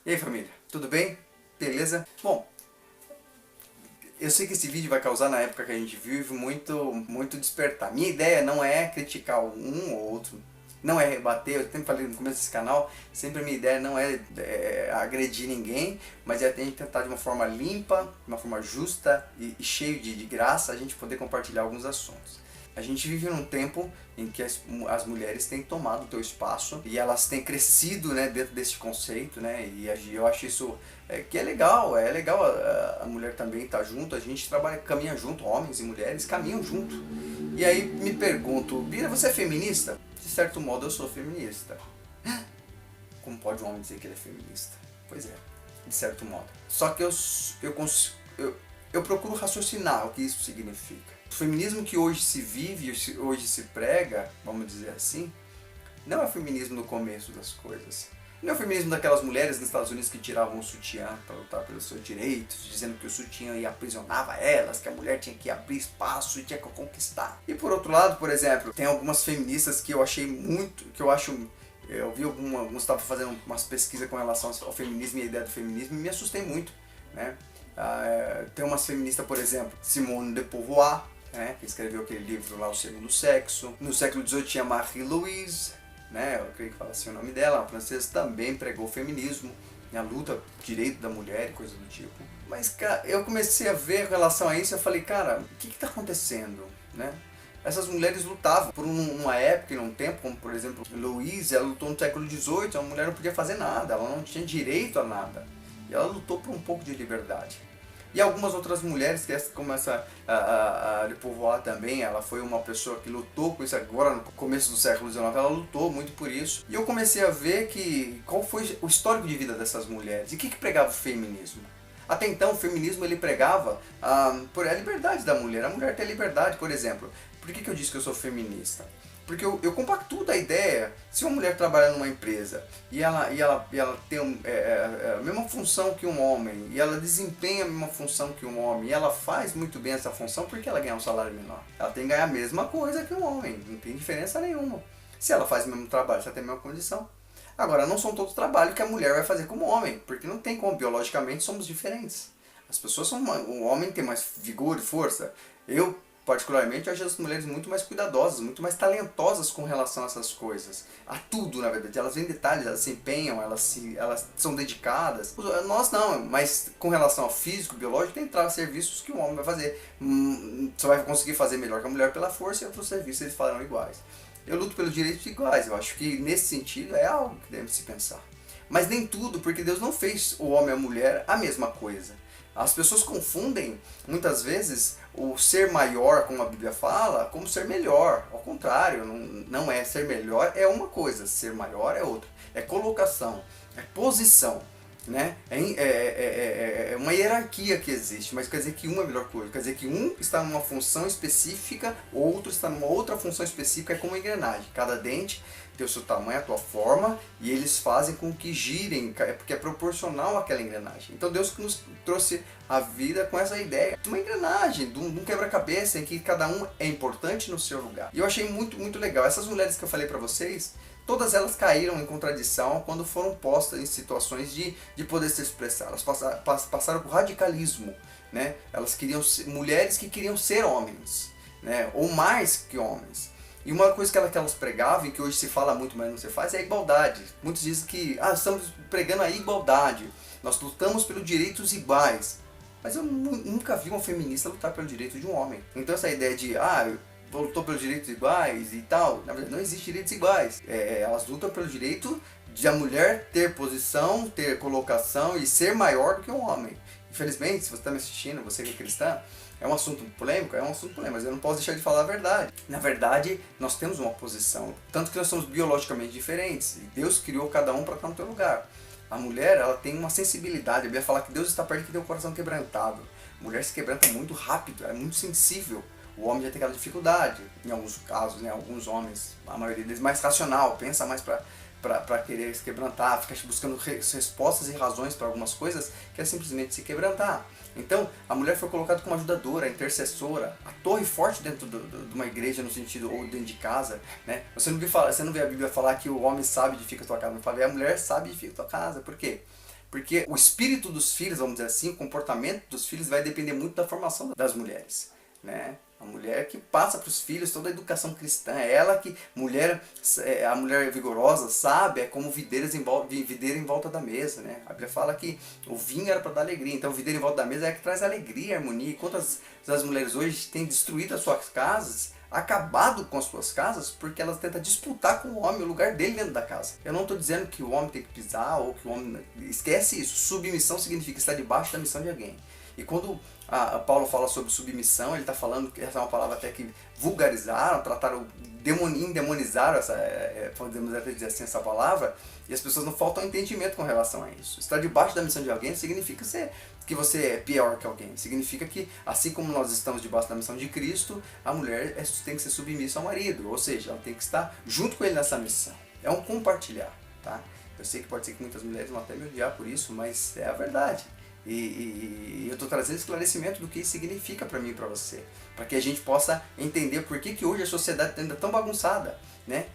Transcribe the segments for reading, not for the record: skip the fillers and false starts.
E aí, família, tudo bem? Beleza? Bom, eu sei que esse vídeo vai causar, na época que a gente vive, muito despertar. Minha ideia não é criticar um ou outro, não é rebater. Eu sempre falei no começo desse canal, sempre a minha ideia não é agredir ninguém, mas é a gente tentar de uma forma limpa, de uma forma justa e cheio de graça, a gente poder compartilhar alguns assuntos. A gente vive num tempo em que as mulheres têm tomado o teu espaço e elas têm crescido, né, dentro desse conceito, né, e eu acho isso que é legal a mulher também estar junto, a gente trabalha, caminha junto, homens e mulheres caminham junto. E aí me pergunto, Bira, você é feminista? De certo modo eu sou feminista. Como pode um homem dizer que ele é feminista? Pois é, de certo modo. Só que eu procuro raciocinar o que isso significa. O feminismo que hoje se vive, hoje se prega, vamos dizer assim, não é o feminismo no começo das coisas. Não é o feminismo daquelas mulheres nos Estados Unidos que tiravam o sutiã para lutar pelos seus direitos, dizendo que o sutiã aprisionava elas, que a mulher tinha que abrir espaço e tinha que conquistar. E por outro lado, por exemplo, tem algumas feministas que eu achei muito, que eu acho... Eu vi alguns estavam fazendo umas pesquisas com relação ao feminismo e a ideia do feminismo e me assustei muito, né? Tem umas feministas, por exemplo, Simone de Beauvoir, né, que escreveu aquele livro lá, O Segundo Sexo. No século XVIII tinha Marie-Louise, né, eu creio que fala assim o nome dela, uma francesa, também pregou o feminismo, a luta, direito da mulher e coisa do tipo. Mas, cara, eu comecei a ver em relação a isso e eu falei, cara, o que está acontecendo, né? Essas mulheres lutavam por uma época e um tempo, como por exemplo, Louise, ela lutou no século XVIII, a mulher não podia fazer nada, ela não tinha direito a nada. E ela lutou por um pouco de liberdade. E algumas outras mulheres, como essa de Beauvoir também, ela foi uma pessoa que lutou com isso agora no começo do século XIX, ela lutou muito por isso. E eu comecei a ver qual foi o histórico de vida dessas mulheres e o que pregava o feminismo. Até então o feminismo ele pregava por a liberdade da mulher, a mulher tem a liberdade, por exemplo. Por que eu disse que eu sou feminista? Porque eu compactuo da ideia, se uma mulher trabalha numa empresa e ela tem a mesma função que um homem, e ela desempenha a mesma função que um homem, e ela faz muito bem essa função, por que ela ganha um salário menor? Ela tem que ganhar a mesma coisa que um homem, não tem diferença nenhuma. Se ela faz o mesmo trabalho, se ela tem a mesma condição. Agora, não são todos os trabalhos que a mulher vai fazer como homem, porque não tem como, biologicamente somos diferentes. As pessoas são, o homem tem mais vigor e força. Eu particularmente, eu acho as mulheres muito mais cuidadosas, muito mais talentosas com relação a essas coisas. A tudo, na verdade. Elas veem detalhes, elas se empenham, elas são dedicadas. Nós não, mas com relação ao físico, biológico, tem serviços que o homem vai fazer. Você vai conseguir fazer melhor que a mulher pela força e outros serviços eles farão iguais. Eu luto pelos direitos iguais, eu acho que nesse sentido é algo que deve se pensar. Mas nem tudo, porque Deus não fez o homem e a mulher a mesma coisa. As pessoas confundem, muitas vezes, o ser maior, como a Bíblia fala, como ser melhor. Ao contrário, não é ser melhor, é uma coisa, ser maior é outra. É colocação, é posição, né? É uma hierarquia que existe, mas quer dizer que um é melhor que o outro. Quer dizer que um está numa função específica, o outro está numa outra função específica, é como uma engrenagem. Cada dente tem o seu tamanho, a tua forma, e eles fazem com que girem, porque é proporcional àquela engrenagem. Então Deus nos trouxe a vida com essa ideia de uma engrenagem, de um quebra-cabeça em que cada um é importante no seu lugar. E eu achei muito, muito legal. Essas mulheres que eu falei pra vocês, todas elas caíram em contradição quando foram postas em situações de poder se expressar. Elas passaram por radicalismo, né? Elas queriam ser mulheres que queriam ser homens, né? Ou mais que homens. E uma coisa que elas pregavam, e que hoje se fala muito, mas não se faz, é a igualdade. Muitos dizem que estamos pregando a igualdade, nós lutamos pelos direitos iguais. Mas eu nunca vi uma feminista lutar pelo direito de um homem. Então essa ideia de, lutou pelos direitos iguais e tal, na verdade não existe direitos iguais. Elas lutam pelo direito de a mulher ter posição, ter colocação e ser maior do que um homem. Infelizmente, se você está me assistindo, você que é cristã, é um assunto polêmico, mas eu não posso deixar de falar a verdade. Na verdade, nós temos uma posição, tanto que nós somos biologicamente diferentes, e Deus criou cada um para estar no seu lugar. A mulher, ela tem uma sensibilidade, a Bíblia fala que Deus está perto que tem o coração quebrantado. A mulher se quebranta muito rápido, é muito sensível. O homem já tem aquela dificuldade, em alguns casos, né? Alguns homens, a maioria deles mais racional, pensa mais para querer se quebrantar, fica buscando respostas e razões para algumas coisas, que é simplesmente se quebrantar. Então, a mulher foi colocada como ajudadora, intercessora, a torre forte dentro de uma igreja, no sentido, ou dentro de casa, né? Você não vê a Bíblia falar que o homem sabe edifica a tua casa, não fala, a mulher sabe edifica a tua casa. Por quê? Porque o espírito dos filhos, vamos dizer assim, o comportamento dos filhos vai depender muito da formação das mulheres, né? A mulher que passa para os filhos toda a educação cristã, é ela que, a mulher vigorosa, sabe, é como videira em volta da mesa, né? A Bíblia fala que o vinho era para dar alegria, então o videira em volta da mesa é que traz alegria, harmonia. E quantas das mulheres hoje têm destruído as suas casas, acabado com as suas casas, porque elas tentam disputar com o homem o lugar dele dentro da casa. Eu não estou dizendo que o homem tem que pisar, ou que o homem... Esquece isso. Submissão significa estar debaixo da missão de alguém. E quando Paulo fala sobre submissão, ele está falando que essa é uma palavra até que vulgarizaram, trataram, endemonizaram, podemos até dizer assim, essa palavra, e as pessoas não faltam entendimento com relação a isso. Estar debaixo da missão de alguém significa que você é pior que alguém. Significa que, assim como nós estamos debaixo da missão de Cristo, a mulher tem que ser submissa ao marido, ou seja, ela tem que estar junto com ele nessa missão. É um compartilhar, tá? Eu sei que pode ser que muitas mulheres vão até me odiar por isso, mas é a verdade. E eu estou trazendo esclarecimento do que isso significa para mim e para você, para que a gente possa entender por que hoje a sociedade ainda é tão bagunçada, né?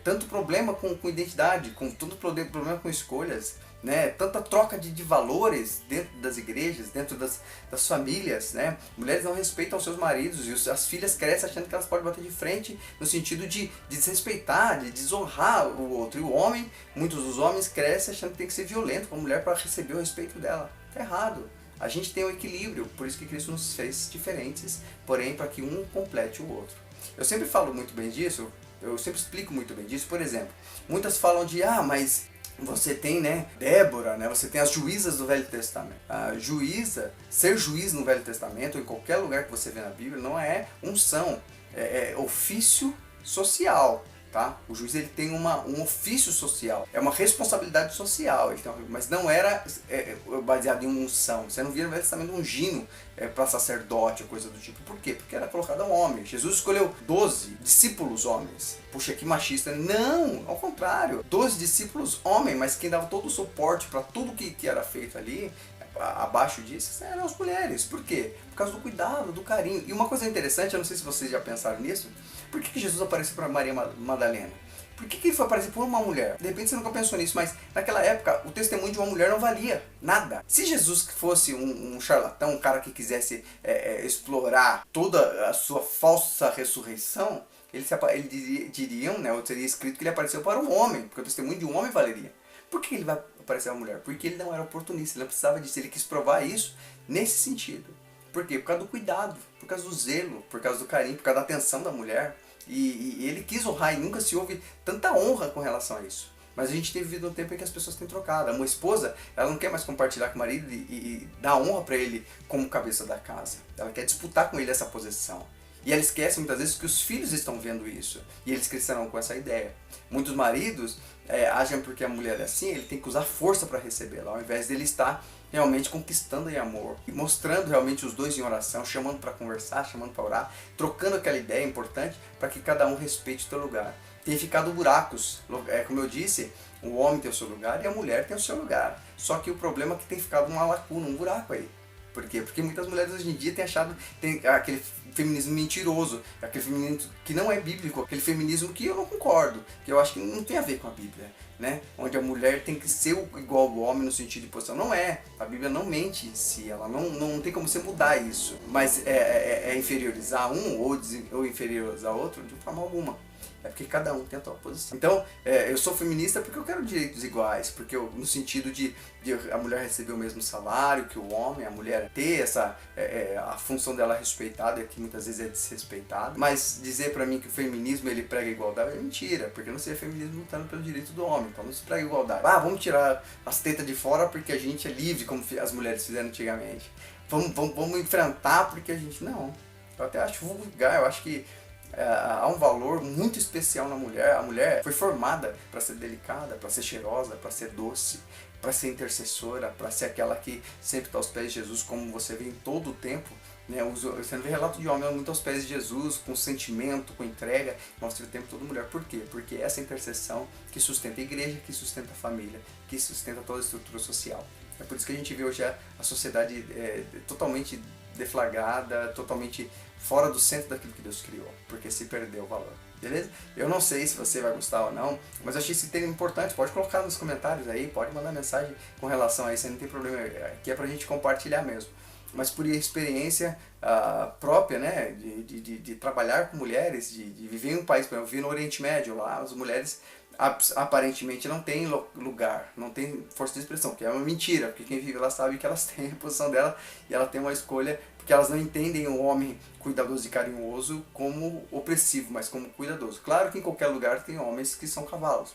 Tanto problema com identidade, tanto problema com escolhas, né? Tanta troca de valores dentro das igrejas, dentro das famílias, né? Mulheres não respeitam os seus maridos e as filhas crescem achando que elas podem bater de frente no sentido de desrespeitar, de desonrar o outro. E o homem, muitos dos homens crescem achando que tem que ser violento com a mulher para receber o respeito dela. Está errado. A gente tem um equilíbrio, por isso que Cristo nos fez diferentes, porém para que um complete o outro. Eu sempre falo muito bem disso, eu sempre explico muito bem disso. Por exemplo, muitas falam de, mas você tem, né, Débora, né, você tem as juízas do Velho Testamento. A juíza, ser juiz no Velho Testamento, ou em qualquer lugar que você vê na Bíblia, não é unção, é ofício social. Tá? O juiz ele tem um ofício social, é uma responsabilidade social, mas não era baseado em unção. Você não via no Velho Testamento ungindo para sacerdote ou coisa do tipo. Por quê? Porque era colocado ao homem. Jesus escolheu 12 discípulos homens. Puxa, que machista. Não, ao contrário. 12 discípulos homens, mas quem dava todo o suporte para tudo que era feito ali, abaixo disso, eram as mulheres. Por quê? Por causa do cuidado, do carinho. E uma coisa interessante, eu não sei se vocês já pensaram nisso, por que Jesus apareceu para Maria Madalena? Por que ele foi aparecer por uma mulher? De repente você nunca pensou nisso, mas naquela época o testemunho de uma mulher não valia nada. Se Jesus fosse um charlatão, um cara que quisesse explorar toda a sua falsa ressurreição, ele diriam, né, ou teria escrito que ele apareceu para um homem, porque o testemunho de um homem valeria. Por que ele vai aparecer uma mulher? Porque ele não era oportunista, ele não precisava disso, ele quis provar isso nesse sentido. Por quê? Por causa do cuidado, por causa do zelo, por causa do carinho, por causa da atenção da mulher. E ele quis honrar e nunca se houve tanta honra com relação a isso. Mas a gente tem vivido um tempo em que as pessoas têm trocado. Uma esposa, ela não quer mais compartilhar com o marido e dar honra para ele como cabeça da casa. Ela quer disputar com ele essa posição. E ela esquece muitas vezes que os filhos estão vendo isso. E eles crescerão com essa ideia. Muitos maridos agem porque a mulher é assim, ele tem que usar força para recebê-la, ao invés dele estar realmente conquistando em amor, e mostrando realmente os dois em oração, chamando para conversar, chamando para orar, trocando aquela ideia importante para que cada um respeite o seu lugar. Tem ficado buracos, como eu disse, o homem tem o seu lugar e a mulher tem o seu lugar. Só que o problema é que tem ficado uma lacuna, um buraco aí. Por quê? Porque muitas mulheres hoje em dia têm aquele feminismo mentiroso, aquele feminismo que não é bíblico, aquele feminismo que eu não concordo, que eu acho que não tem a ver com a Bíblia, né? Onde a mulher tem que ser igual ao homem no sentido de posição. Não é. A Bíblia não mente em si, ela não tem como você mudar isso. Mas inferiorizar um ou inferiorizar outro de forma alguma. É porque cada um tem a sua posição. Então, eu sou feminista porque eu quero direitos iguais, porque no sentido de a mulher receber o mesmo salário que o homem, a mulher ter a função dela respeitada, que muitas vezes é desrespeitada. Mas dizer pra mim que o feminismo ele prega igualdade é mentira, porque não seria feminismo lutando pelo direito do homem, então não se prega igualdade. Vamos tirar as tetas de fora porque a gente é livre, como as mulheres fizeram antigamente. Vamos enfrentar porque a gente... Não, eu até acho vulgar, eu acho que há um valor muito especial na mulher. A mulher foi formada para ser delicada, para ser cheirosa, para ser doce, para ser intercessora, para ser aquela que sempre está aos pés de Jesus, como você vê em todo o tempo, né? Você não vê relato de homem muito aos pés de Jesus, com sentimento, com entrega, mostra o tempo todo mulher. Por quê? Porque é essa intercessão que sustenta a igreja, que sustenta a família, que sustenta toda a estrutura social. É por isso que a gente vê hoje a sociedade totalmente deflagrada, totalmente fora do centro daquilo que Deus criou, porque se perdeu o valor. beleza? Eu não sei se você vai gostar ou não, mas eu achei esse tema importante, pode colocar nos comentários aí, pode mandar mensagem com relação a isso, não tem problema, aqui é pra gente compartilhar mesmo. Mas por experiência própria, né, de trabalhar com mulheres, de viver em um país, por exemplo, eu vi no Oriente Médio, lá as mulheres aparentemente não têm lugar, não tem força de expressão, que é uma mentira, porque quem vive lá sabe que elas têm a posição dela e ela tem uma escolha, porque elas não entendem o homem cuidadoso e carinhoso como opressivo, mas como cuidadoso. Claro que em qualquer lugar tem homens que são cavalos,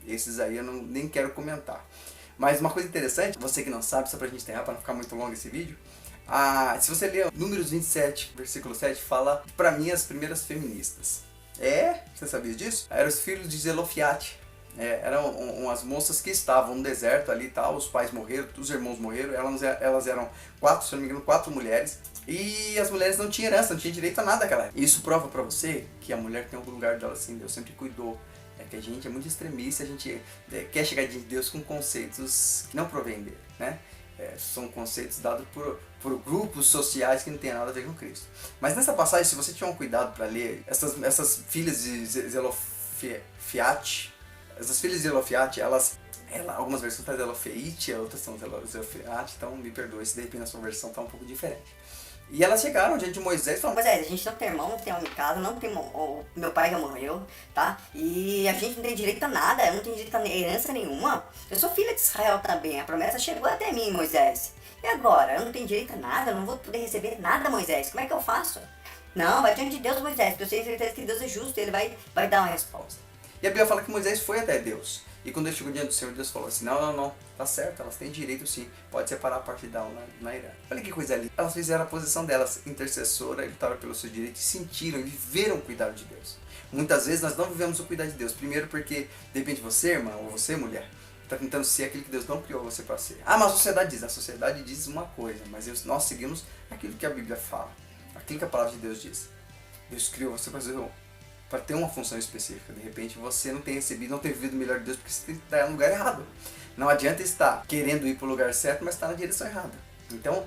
esses aí eu nem quero comentar. Mas uma coisa interessante, você que não sabe, só pra gente enterrar, pra não ficar muito longo esse vídeo, se você ler Números 27, versículo 7, fala, pra mim, as primeiras feministas. Você sabia disso? Eram os filhos de Zelofiate. Eram umas moças que estavam no deserto ali e tal, os pais morreram, os irmãos morreram, elas eram 4, se eu não me engano, 4 mulheres. E as mulheres não tinham herança, não tinham direito a nada, cara. Isso prova pra você que a mulher tem algum lugar dela assim, Deus sempre cuidou. É que a gente é muito extremista, a gente quer chegar de Deus com conceitos que não provêm dele, né? São conceitos dados por grupos sociais que não tem nada a ver com Cristo. Mas nessa passagem, se você tiver um cuidado para ler, essas filhas de Zelofiate, algumas versões estão Zelofeite, outras são Zelofiate, então me perdoe se de repente a sua versão está um pouco diferente. E elas chegaram diante de Moisés e falaram: Moisés, a gente não tem irmão, não tem homem em casa, não tem meu pai já morreu, tá? E a gente não tem direito a nada, eu não tenho direito a herança nenhuma. Eu sou filha de Israel também, a promessa chegou até mim, Moisés. E agora? Eu não tenho direito a nada, eu não vou poder receber nada, Moisés. Como é que eu faço? Não, vai diante de Deus, Moisés, porque eu tenho certeza que Deus é justo e ele vai dar uma resposta. E a Bíblia fala que Moisés foi até Deus. E quando ele chegou diante do Senhor, Deus falou assim: não, tá certo, elas têm direito sim, pode separar a parte da na Irã. Olha que coisa ali. Elas fizeram a posição delas, intercessora, lutaram pelo seu direito e sentiram e viveram o cuidado de Deus. Muitas vezes nós não vivemos o cuidado de Deus. Primeiro porque, de repente, você, irmã, ou você, mulher, está tentando ser aquilo que Deus não criou você para ser. Mas a sociedade diz uma coisa, mas nós seguimos aquilo que a Bíblia fala, aquilo que a palavra de Deus diz. Deus criou você para ter uma função específica. De repente você não tem recebido, não tem vivido o melhor de Deus porque você está no lugar errado. Não adianta estar querendo ir para o lugar certo, mas está na direção errada. Então,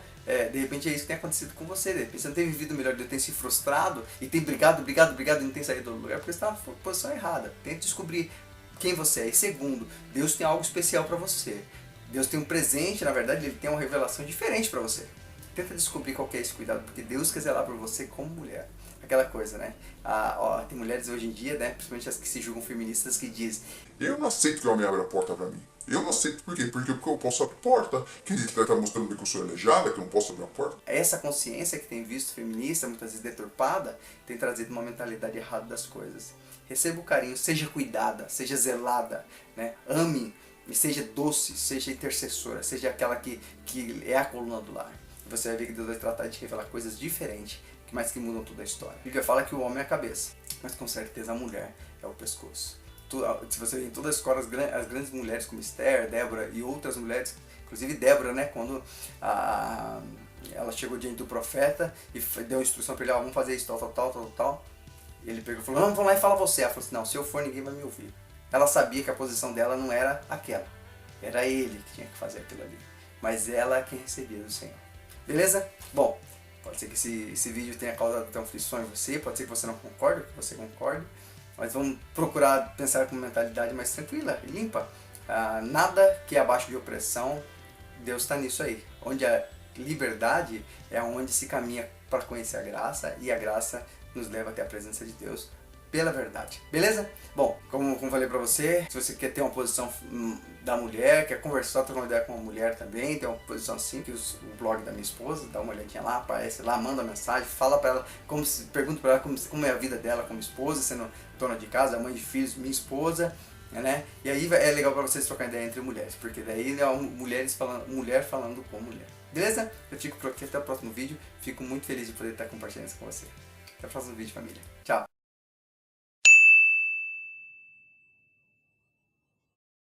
de repente é isso que tem acontecido com você. De repente você não tem vivido o melhor de Deus, tem se frustrado e tem brigado e não tem saído do lugar porque você está na posição errada. Tente descobrir quem você é. E segundo, Deus tem algo especial para você. Deus tem um presente, na verdade, Ele tem uma revelação diferente para você. Tenta descobrir qual que é esse cuidado, porque Deus quer zelar por você como mulher. Aquela coisa, né? Tem mulheres hoje em dia, né? Principalmente as que se julgam feministas, que dizem: eu não aceito que o homem abra a porta pra mim. Eu não aceito por quê? Porque eu posso abrir a porta. Quem diz que ela tá mostrando que eu sou aleijada, que eu não posso abrir a porta? Essa consciência que tem visto feminista, muitas vezes deturpada, tem trazido uma mentalidade errada das coisas. Receba o carinho, seja cuidada, seja zelada, né? Ame, seja doce, seja intercessora, seja aquela que é a coluna do lar. Você vai ver que Deus vai tratar de revelar coisas diferentes, mas que mudam toda a história. A Bíblia fala que o homem é a cabeça, mas com certeza a mulher é o pescoço. Se você vê em toda a escola, as grandes mulheres como Esther, Débora e outras mulheres, inclusive Débora, né, quando ela chegou diante do profeta e deu instrução para ele: vamos fazer isso, tal. E ele pegou e falou: não, vamos lá e fala você. Ela falou assim: não, se eu for, ninguém vai me ouvir. Ela sabia que a posição dela não era aquela, era ele que tinha que fazer aquilo ali, mas ela é quem recebia do Senhor. Beleza? Bom, pode ser que esse vídeo tenha causado até aflição em você, pode ser que você não concorde, que você concorde, mas vamos procurar pensar com mentalidade mais tranquila e limpa. Nada que é abaixo de opressão, Deus está nisso aí. Onde a liberdade é onde se caminha para conhecer a graça, e a graça nos leva até a presença de Deus pela verdade. Beleza? Bom, como falei pra você, se você quer ter uma posição da mulher, quer conversar, trocar uma ideia com uma mulher também, tem uma posição assim, que o blog da minha esposa, dá uma olhadinha lá, aparece lá, manda uma mensagem, fala pra ela, pergunta pra ela como é a vida dela como esposa, sendo dona de casa, mãe de filhos, minha esposa, né? E aí é legal pra vocês trocar ideia entre mulheres, porque daí é mulher falando com mulher. Beleza? Eu fico por aqui, até o próximo vídeo, fico muito feliz de poder estar compartilhando isso com você. Até o próximo vídeo, família. Tchau!